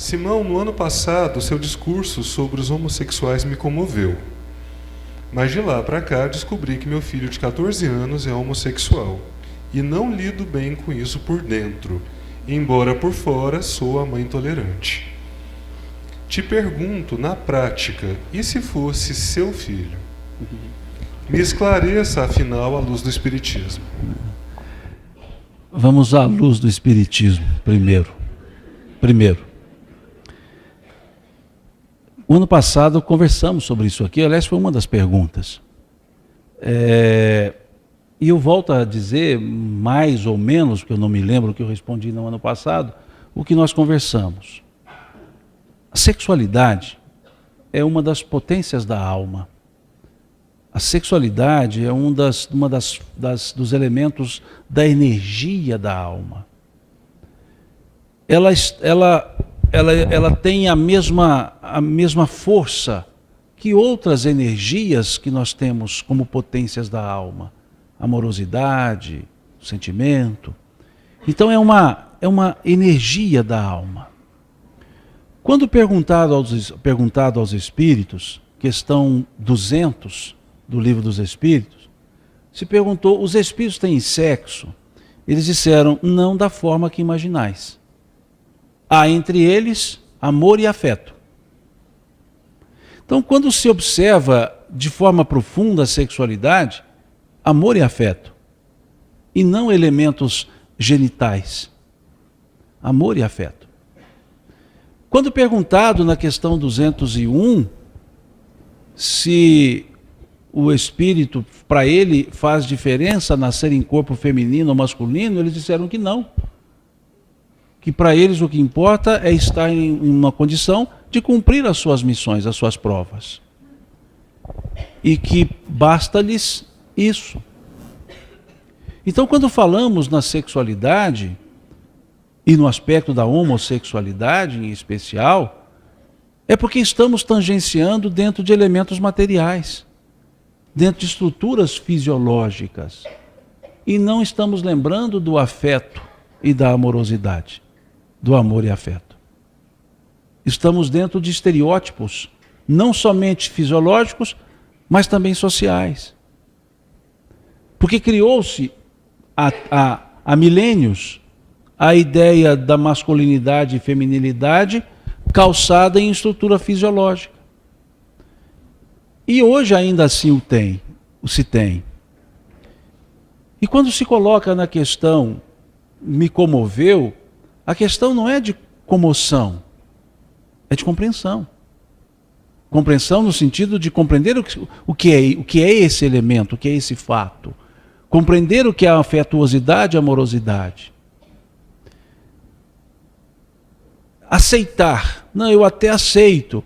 Simão, no ano passado, seu discurso sobre os homossexuais me comoveu. Mas de lá para cá descobri que meu filho de 14 anos é homossexual e não lido bem com isso por dentro, embora por fora sou a mãe tolerante. Te pergunto, na prática, e se fosse seu filho? Me esclareça, afinal, à luz do Espiritismo. Vamos à luz do Espiritismo primeiro. O ano passado conversamos sobre isso aqui, aliás, foi uma das perguntas. E eu volto a dizer, mais ou menos, porque eu não me lembro o que eu respondi no ano passado, o que nós conversamos. A sexualidade é uma das potências da alma. A sexualidade é dos elementos da energia da alma. Ela tem a mesma força que outras energias que nós temos como potências da alma. Amorosidade, sentimento. Então é uma energia da alma. Quando perguntado aos espíritos, questão 200 do Livro dos Espíritos, se perguntou, os espíritos têm sexo? Eles disseram, não da forma que imaginais. Há entre eles amor e afeto. Então, quando se observa de forma profunda a sexualidade, amor e afeto, e não elementos genitais. Amor e afeto. Quando perguntado na questão 201, se o espírito, para ele, faz diferença nascer em corpo feminino ou masculino, eles disseram que não. Que para eles o que importa é estar em uma condição de cumprir as suas missões, as suas provas. E que basta-lhes isso. Então, quando falamos na sexualidade, e no aspecto da homossexualidade em especial, é porque estamos tangenciando dentro de elementos materiais, dentro de estruturas fisiológicas, e não estamos lembrando do afeto e da amorosidade, do amor e afeto. Estamos dentro de estereótipos, não somente fisiológicos, mas também sociais. Porque criou-se há milênios a ideia da masculinidade e feminilidade calçada em estrutura fisiológica. E hoje ainda assim se tem. E quando se coloca na questão, me comoveu, a questão não é de comoção, é de compreensão. Compreensão no sentido de compreender o que é esse elemento, o que é esse fato. Compreender o que é a afetuosidade e a amorosidade. Aceitar. Não, eu até aceito.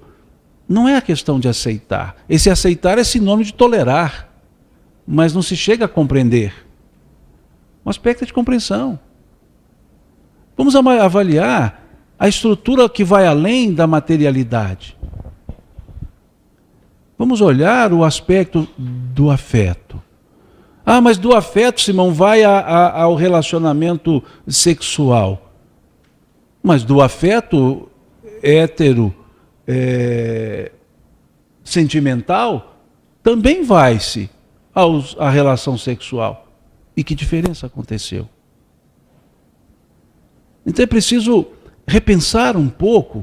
Não é a questão de aceitar. Esse aceitar é sinônimo de tolerar. Mas não se chega a compreender. Um aspecto de compreensão. Vamos avaliar a estrutura que vai além da materialidade. Vamos olhar o aspecto do afeto. Ah, mas do afeto, Simão, vai ao relacionamento sexual. Mas do afeto hétero, sentimental, também vai-se à relação sexual. E que diferença aconteceu? Então é preciso repensar um pouco,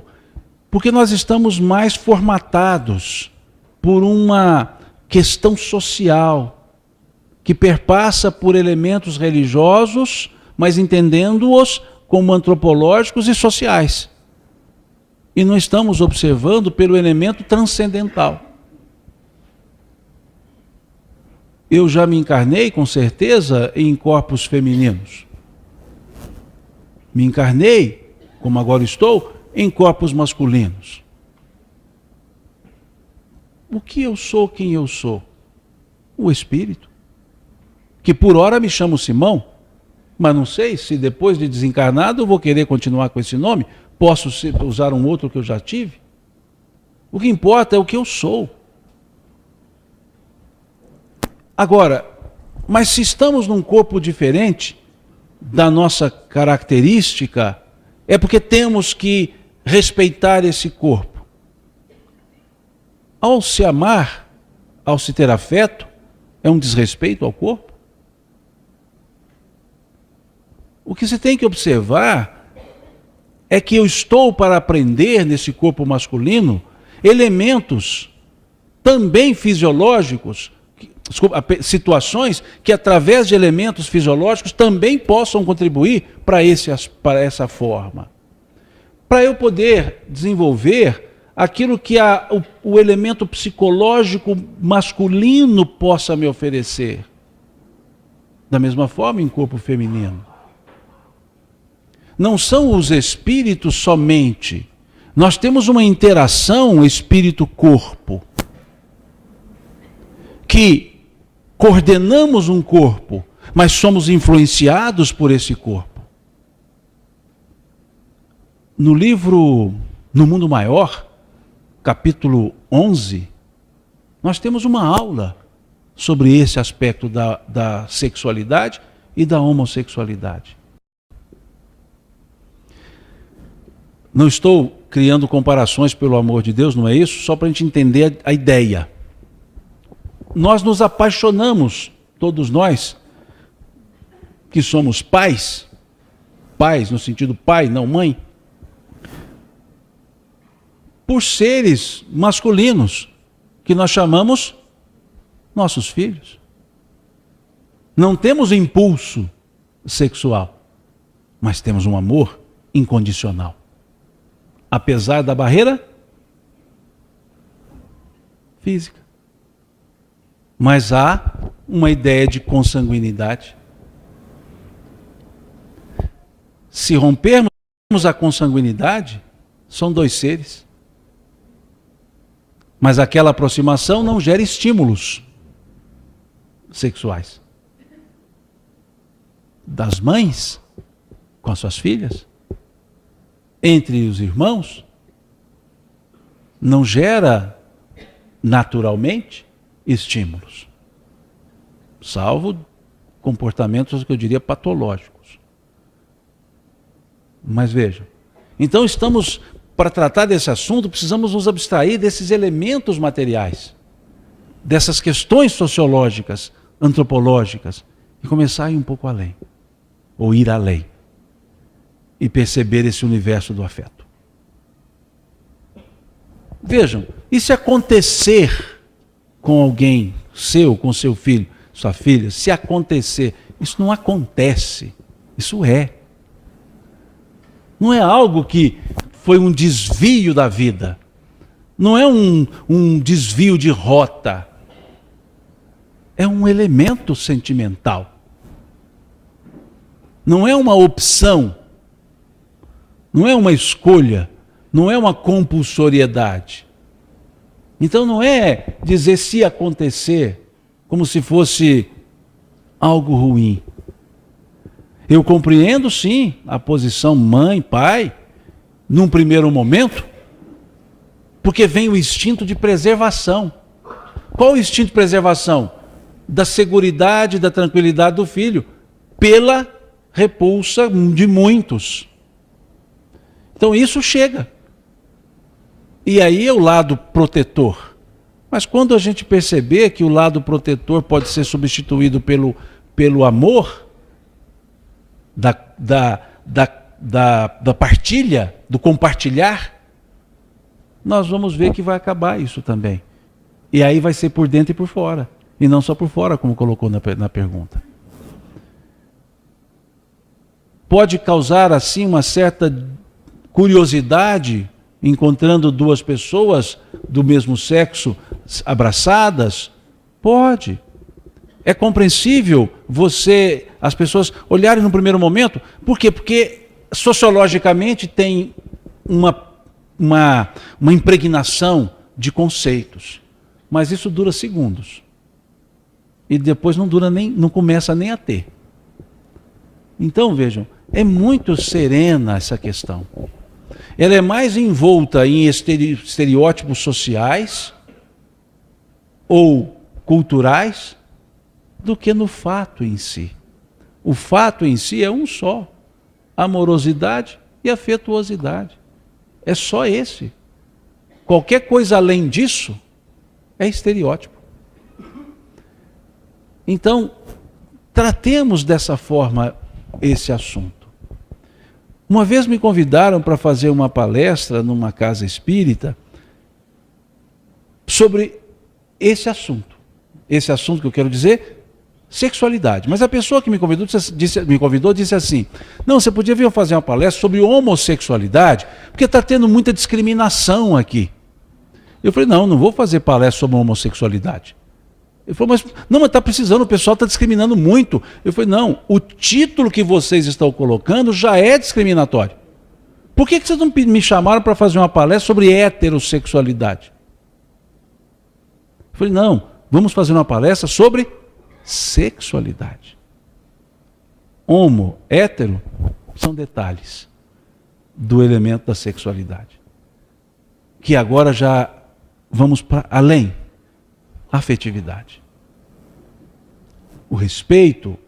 porque nós estamos mais formatados por uma questão social, que perpassa por elementos religiosos, mas entendendo-os como antropológicos e sociais. E não estamos observando pelo elemento transcendental. Eu já me encarnei, com certeza, em corpos femininos. Me encarnei, como agora estou, em corpos masculinos. O que eu sou, quem eu sou? O Espírito. Que por hora me chamo Simão, mas não sei se depois de desencarnado eu vou querer continuar com esse nome, posso usar um outro que eu já tive. O que importa é o que eu sou. Agora, mas se estamos num corpo diferente da nossa característica, é porque temos que respeitar esse corpo? Ao se amar, ao se ter afeto, é um desrespeito ao corpo? O que se tem que observar é que eu estou para aprender nesse corpo masculino elementos também fisiológicos, situações que através de elementos fisiológicos também possam contribuir para essa forma. Para eu poder desenvolver aquilo que o elemento psicológico masculino possa me oferecer. Da mesma forma em corpo feminino. Não são os espíritos somente. Nós temos uma interação espírito-corpo. Que coordenamos um corpo, mas somos influenciados por esse corpo. No livro No Mundo Maior, capítulo 11, nós temos uma aula sobre esse aspecto da sexualidade e da homossexualidade. Não estou criando comparações, pelo amor de Deus, não é isso? Só para a gente entender a ideia. Nós nos apaixonamos, todos nós, que somos pais no sentido pai, não mãe, por seres masculinos, que nós chamamos nossos filhos. Não temos impulso sexual, mas temos um amor incondicional. Apesar da barreira física. Mas há uma ideia de consanguinidade. Se rompermos a consanguinidade, são dois seres. Mas aquela aproximação não gera estímulos sexuais. Das mães com as suas filhas, entre os irmãos, não gera naturalmente estímulos, salvo comportamentos que eu diria patológicos. Mas vejam, então estamos, para tratar desse assunto, precisamos nos abstrair desses elementos materiais, dessas questões sociológicas, antropológicas, e começar a ir um pouco além, ou ir além, e perceber esse universo do afeto. Vejam, e se acontecer com alguém seu, com seu filho, sua filha, se acontecer, isso não acontece, isso é. Não é algo que foi um desvio da vida, não é um desvio de rota, é um elemento sentimental, não é uma opção, não é uma escolha, não é uma compulsoriedade. Então não é dizer se acontecer como se fosse algo ruim. Eu compreendo sim a posição mãe, pai, num primeiro momento, porque vem o instinto de preservação. Qual o instinto de preservação? Da seguridade, da tranquilidade do filho, pela repulsa de muitos. Então isso chega. E aí é o lado protetor. Mas quando a gente perceber que o lado protetor pode ser substituído pelo amor, da partilha, do compartilhar, nós vamos ver que vai acabar isso também. E aí vai ser por dentro e por fora. E não só por fora, como colocou na pergunta. Pode causar assim uma certa curiosidade, encontrando duas pessoas do mesmo sexo abraçadas? Pode. É compreensível as pessoas olharem no primeiro momento. Por quê? Porque sociologicamente tem uma impregnação de conceitos. Mas isso dura segundos. E depois não começa nem a ter. Então vejam, é muito serena essa questão. Ela é mais envolta em estereótipos sociais ou culturais do que no fato em si. O fato em si é um só: amorosidade e afetuosidade. É só esse. Qualquer coisa além disso é estereótipo. Então, tratemos dessa forma esse assunto. Uma vez me convidaram para fazer uma palestra numa casa espírita sobre esse assunto. Esse assunto que eu quero dizer, sexualidade. Mas a pessoa que me convidou disse assim: não, você podia vir fazer uma palestra sobre homossexualidade, porque está tendo muita discriminação aqui. Eu falei: não vou fazer palestra sobre homossexualidade. Ele falou: mas está precisando, o pessoal está discriminando muito. Eu falei: não, o título que vocês estão colocando já é discriminatório. Por que vocês não me chamaram para fazer uma palestra sobre heterossexualidade? Eu falei: não, vamos fazer uma palestra sobre sexualidade. Homo, hétero, são detalhes do elemento da sexualidade. Que agora já vamos para além. Afetividade. O respeito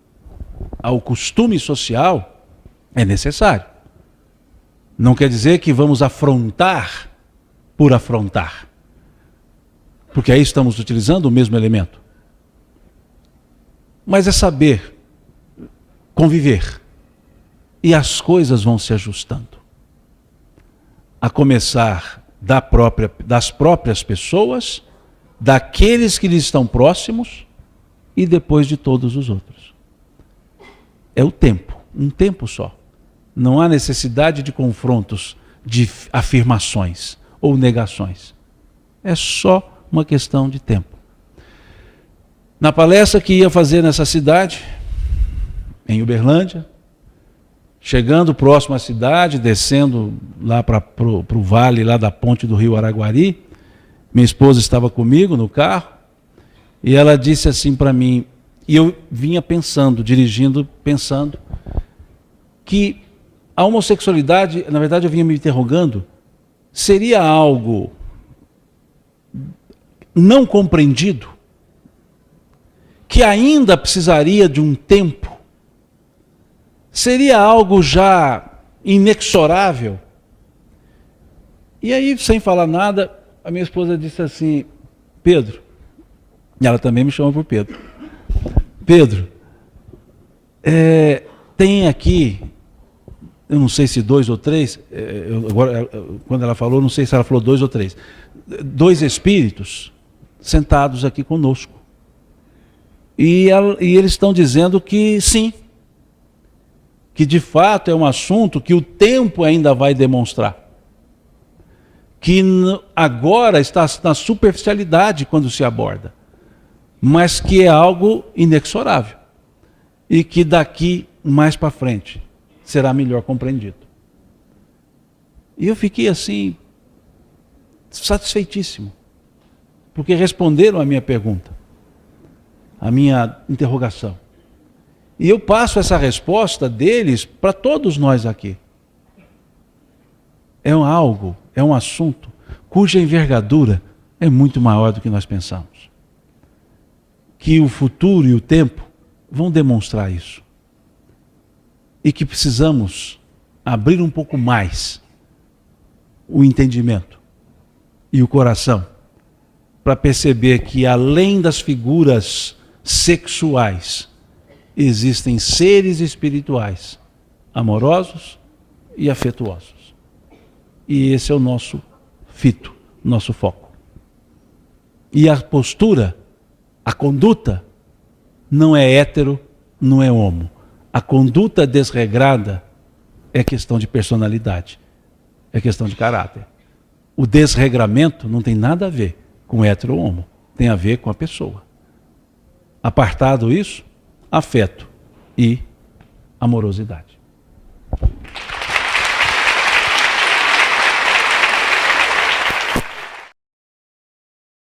ao costume social é necessário. Não quer dizer que vamos afrontar por afrontar. Porque aí estamos utilizando o mesmo elemento. Mas é saber conviver. E as coisas vão se ajustando. A começar das próprias pessoas, daqueles que lhe estão próximos e depois de todos os outros. É o tempo, um tempo só. Não há necessidade de confrontos, de afirmações ou negações. É só uma questão de tempo. Na palestra que ia fazer nessa cidade, em Uberlândia, chegando próximo à cidade, descendo lá para o vale lá da ponte do rio Araguari, minha esposa estava comigo no carro, e ela disse assim para mim, e eu vinha pensando, dirigindo, pensando, que a homossexualidade, na verdade eu vinha me interrogando, seria algo não compreendido, que ainda precisaria de um tempo, seria algo já inexorável. E aí, sem falar nada, a minha esposa disse assim: Pedro, e ela também me chama por Pedro, Pedro, tem aqui, eu não sei se 2 ou 3, agora, quando ela falou, não sei se ela falou 2 ou 3, 2 espíritos sentados aqui conosco. E eles estão dizendo que sim, que de fato é um assunto que o tempo ainda vai demonstrar. Que agora está na superficialidade quando se aborda, mas que é algo inexorável e que daqui mais para frente será melhor compreendido. E eu fiquei assim, satisfeitíssimo, porque responderam a minha pergunta, a minha interrogação. E eu passo essa resposta deles para todos nós aqui. É um assunto cuja envergadura é muito maior do que nós pensamos. Que o futuro e o tempo vão demonstrar isso. E que precisamos abrir um pouco mais o entendimento e o coração para perceber que além das figuras sexuais existem seres espirituais amorosos e afetuosos. E esse é o nosso fito, nosso foco. E a postura, a conduta, não é hétero, não é homo. A conduta desregrada é questão de personalidade, é questão de caráter. O desregramento não tem nada a ver com hétero ou homo, tem a ver com a pessoa. Apartado isso, afeto e amorosidade.